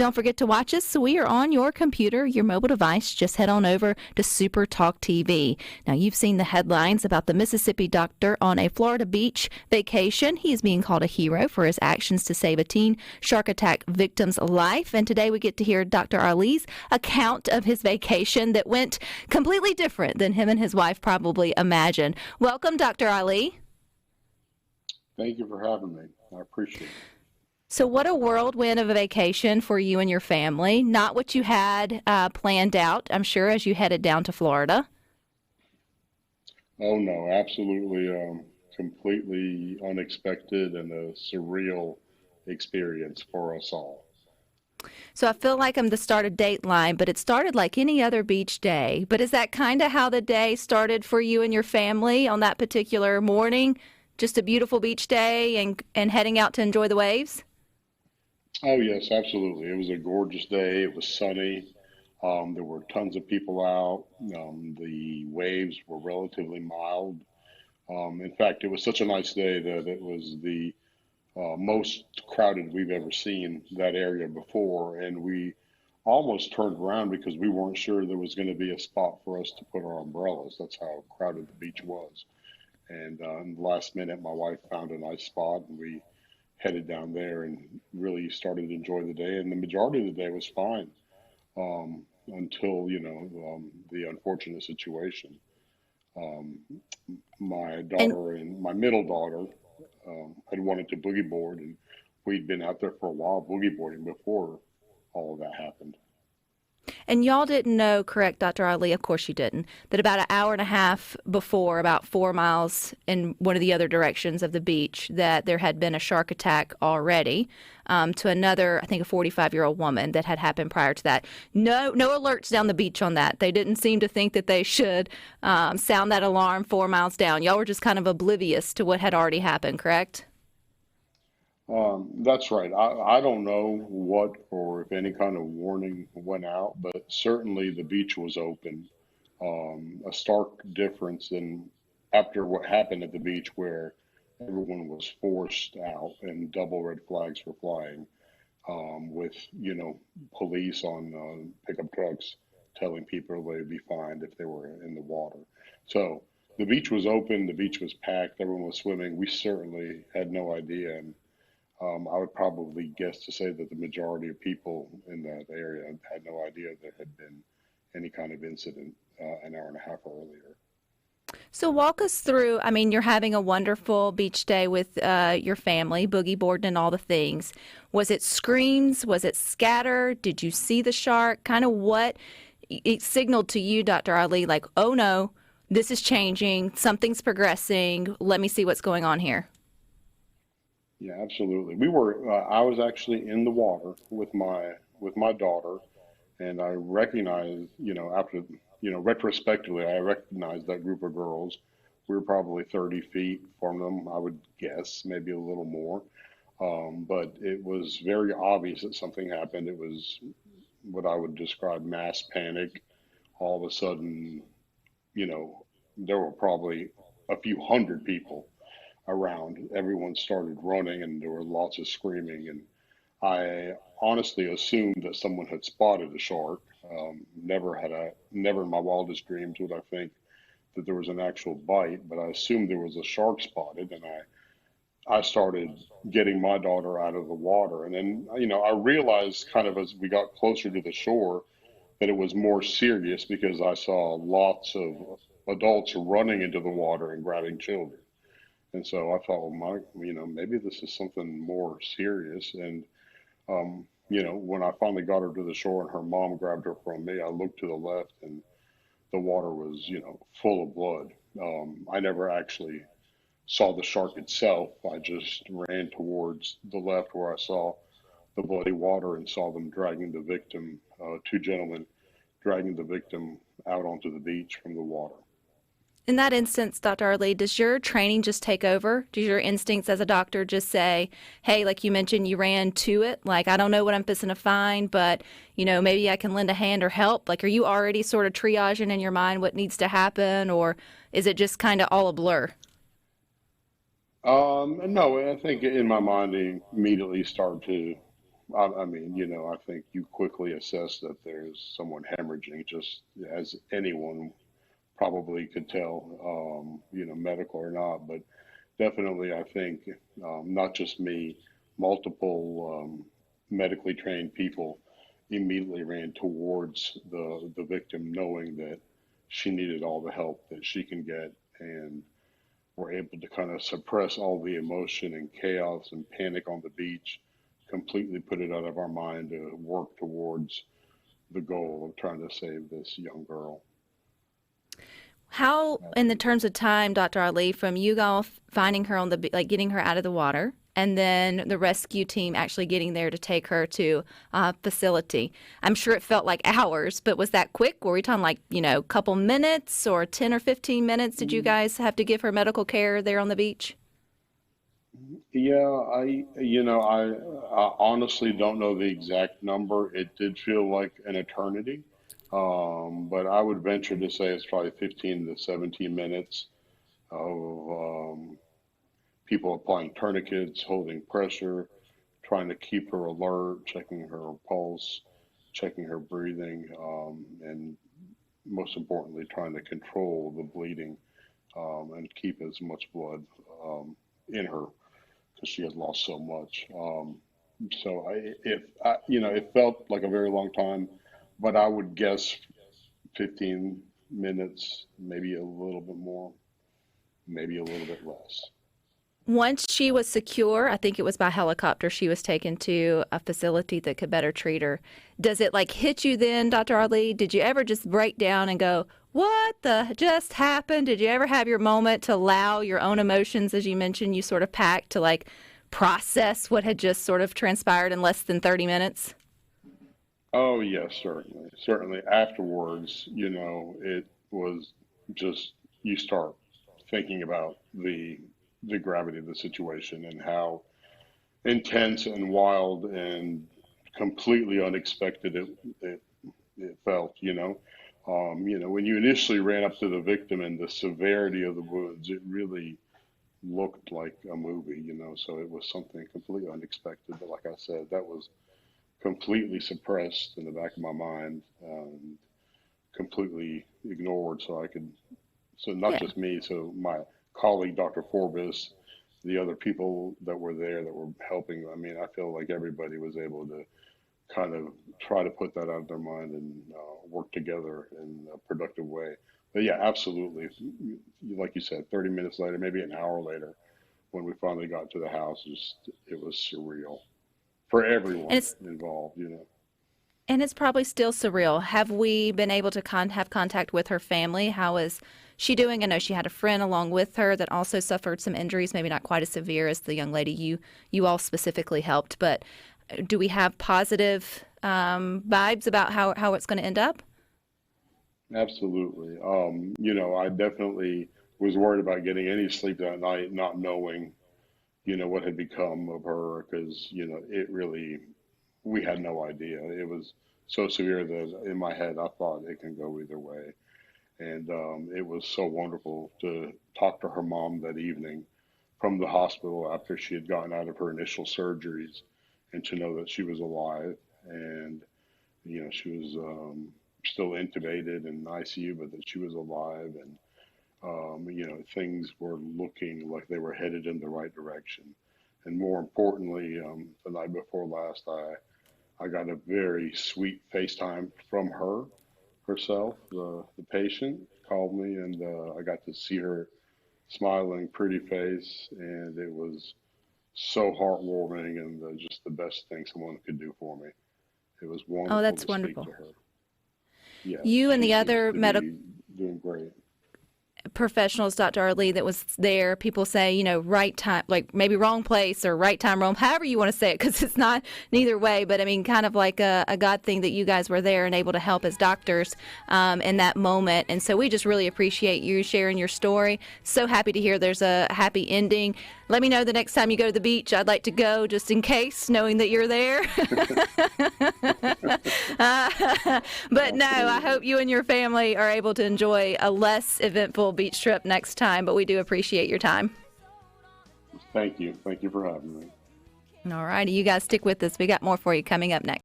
Don't forget to watch us. So we are on your computer, your mobile device. Just head on over to SuperTalk TV. Now, you've seen the headlines about the Mississippi doctor on a Florida beach vacation. He is being called a hero for his actions to save a teen shark attack victim's life. And today we get to hear Dr. Ali's account of his vacation that went completely different than him and his wife probably imagined. Welcome, Dr. Ali. Thank you for having me. I appreciate it. So what a whirlwind of a vacation for you and your family. Not what you had planned out, I'm sure, as you headed down to Florida. Oh, no, absolutely, completely unexpected and a surreal experience for us all. So I feel like I'm the start of Dateline, but it started like any other beach day. But is that kind of how the day started for you and your family on that particular morning? Just a beautiful beach day and heading out to enjoy the waves? Oh, yes, absolutely. It was a gorgeous day. It was sunny. There were tons of people out. The waves were relatively mild. In fact, it was such a nice day that it was the most crowded we've ever seen that area before. And we almost turned around because we weren't sure there was going to be a spot for us to put our umbrellas. That's how crowded the beach was. And in the last minute, my wife found a nice spot, and we headed down there and really started to enjoy the day. And the majority of the day was fine until, the unfortunate situation. Um, my And daughter and my middle daughter had wanted to boogie board, and we'd been out there for a while boogie boarding before all of that happened. And y'all didn't know, correct, Dr. Ali, of course you didn't, that about an hour and a half before, about 4 miles in one of the other directions of the beach, that there had been a shark attack already to another, I think a 45-year-old woman that had happened prior to that. No alerts down the beach on that. They didn't seem to think that they should sound that alarm 4 miles down. Y'all were just kind of oblivious to what had already happened, correct? That's right. I don't know what or if any kind of warning went out, but certainly the beach was open. A stark difference than after what happened at the beach, where everyone was forced out and double red flags were flying, with, police on pickup trucks telling people they'd be fined if they were in the water. So the beach was open, the beach was packed, everyone was swimming. We certainly had no idea. And I would probably guess to say that the majority of people in that area had no idea there had been any kind of incident an hour and a half earlier. So walk us through, I mean, you're having a wonderful beach day with your family, boogie boarding and all the things. Was it screams? Was it scatter? Did you see the shark? Kind of what it signaled to you, Dr. Ali, like, oh no, this is changing, something's progressing, let me see what's going on here. Yeah, absolutely. We were. I was actually in the water with my daughter, and I recognized, after, retrospectively, I recognized that group of girls. We were probably 30 feet from them, I would guess, maybe a little more. But it was very obvious that something happened. It was what I would describe mass panic. All of a sudden, you know, there were probably a few hundred people around. Everyone started running, and there were lots of screaming. And I honestly assumed that someone had spotted a shark. Never in my wildest dreams would I think that there was an actual bite, but I assumed there was a shark spotted, and I started getting my daughter out of the water. And then, I realized kind of as we got closer to the shore that it was more serious because I saw lots of adults running into the water and grabbing children. And so I thought, well, maybe this is something more serious. And, when I finally got her to the shore and her mom grabbed her from me, I looked to the left and the water was, full of blood. I never actually saw the shark itself. I just ran towards the left where I saw the bloody water and saw them dragging the victim, two gentlemen dragging the victim out onto the beach from the water. In that instance, Dr. Arley, does your training just take over? Do your instincts as a doctor just say, hey, like you mentioned, you ran to it, like, I don't know what I'm fixing to find, but, maybe I can lend a hand or help? Like, are you already sort of triaging in your mind what needs to happen, or is it just kind of all a blur? No, I think in my mind, I immediately start to, I mean, I think you quickly assess that there's someone hemorrhaging, just as anyone probably could tell, medical or not. But definitely, I think not just me, multiple medically trained people immediately ran towards the victim, knowing that she needed all the help that she can get, and were able to kind of suppress all the emotion and chaos and panic on the beach, completely put it out of our mind to work towards the goal of trying to save this young girl. How, in the terms of time, Dr. Ali, from you all finding her on the, like getting her out of the water, and then the rescue team actually getting there to take her to a facility? I'm sure it felt like hours, but was that quick? Were we talking like, a couple minutes or 10 or 15 minutes? Did you guys have to give her medical care there on the beach? Yeah, I honestly don't know the exact number. It did feel like an eternity, but I would venture to say it's probably 15 to 17 minutes of people applying tourniquets, holding pressure, trying to keep her alert, checking her pulse, checking her breathing, and most importantly, trying to control the bleeding and keep as much blood in her because she has lost so much. So it felt like a very long time, but I would guess 15 minutes, maybe a little bit more, maybe a little bit less. Once she was secure, I think it was by helicopter, she was taken to a facility that could better treat her. Does it like hit you then, Dr. Ali? Did you ever just break down and go, what the just happened? Did you ever have your moment to allow your own emotions, as you mentioned, you sort of packed to like process what had just sort of transpired in less than 30 minutes? Oh, yes, certainly. Certainly. Afterwards, it was just you start thinking about the gravity of the situation and how intense and wild and completely unexpected it felt, when you initially ran up to the victim and the severity of the wounds, it really looked like a movie, so it was something completely unexpected. But like I said, that was completely suppressed in the back of my mind, completely ignored. So not Yeah. just me, so my colleague, Dr. Forbes, the other people that were there that were helping. I mean, I feel like everybody was able to kind of try to put that out of their mind and work together in a productive way. But yeah, absolutely. Like you said, 30 minutes later, maybe an hour later, when we finally got to the house, it was surreal for And everyone it's involved. And it's probably still surreal. Have we been able to have contact with her family? How is she doing? I know she had a friend along with her that also suffered some injuries, maybe not quite as severe as the young lady you all specifically helped. But do we have positive vibes about how it's going to end up? Absolutely. I definitely was worried about getting any sleep that night, not knowing, what had become of her, because, it really, we had no idea. It was so severe that in my head, I thought it can go either way. And it was so wonderful to talk to her mom that evening from the hospital after she had gotten out of her initial surgeries, and to know that she was alive, and she was still intubated in ICU, but that she was alive, and things were looking like they were headed in the right direction. And more importantly, the night before last, I got a very sweet FaceTime from her herself. The patient called me, and I got to see her smiling, pretty face, and it was so heartwarming, and just the best thing someone could do for me. It was Oh, wonderful that's to speak wonderful. to her. Yes, You and she the seems other to be doing great. professionals, Dr. Arlie, that was there, people say, right time, like maybe wrong place or right time, wrong, however you want to say it, because it's not neither way. But I mean, kind of like a God thing that you guys were there and able to help as doctors in that moment. And so we just really appreciate you sharing your story. So happy to hear there's a happy ending. Let me know the next time you go to the beach. I'd like to go just in case, knowing that you're there. But no, I Absolutely. hope you and your family are able to enjoy a less eventful beach trip next time. But we do appreciate your time. Thank you. Thank you for having me. All righty, you guys stick with us. We got more for you coming up next.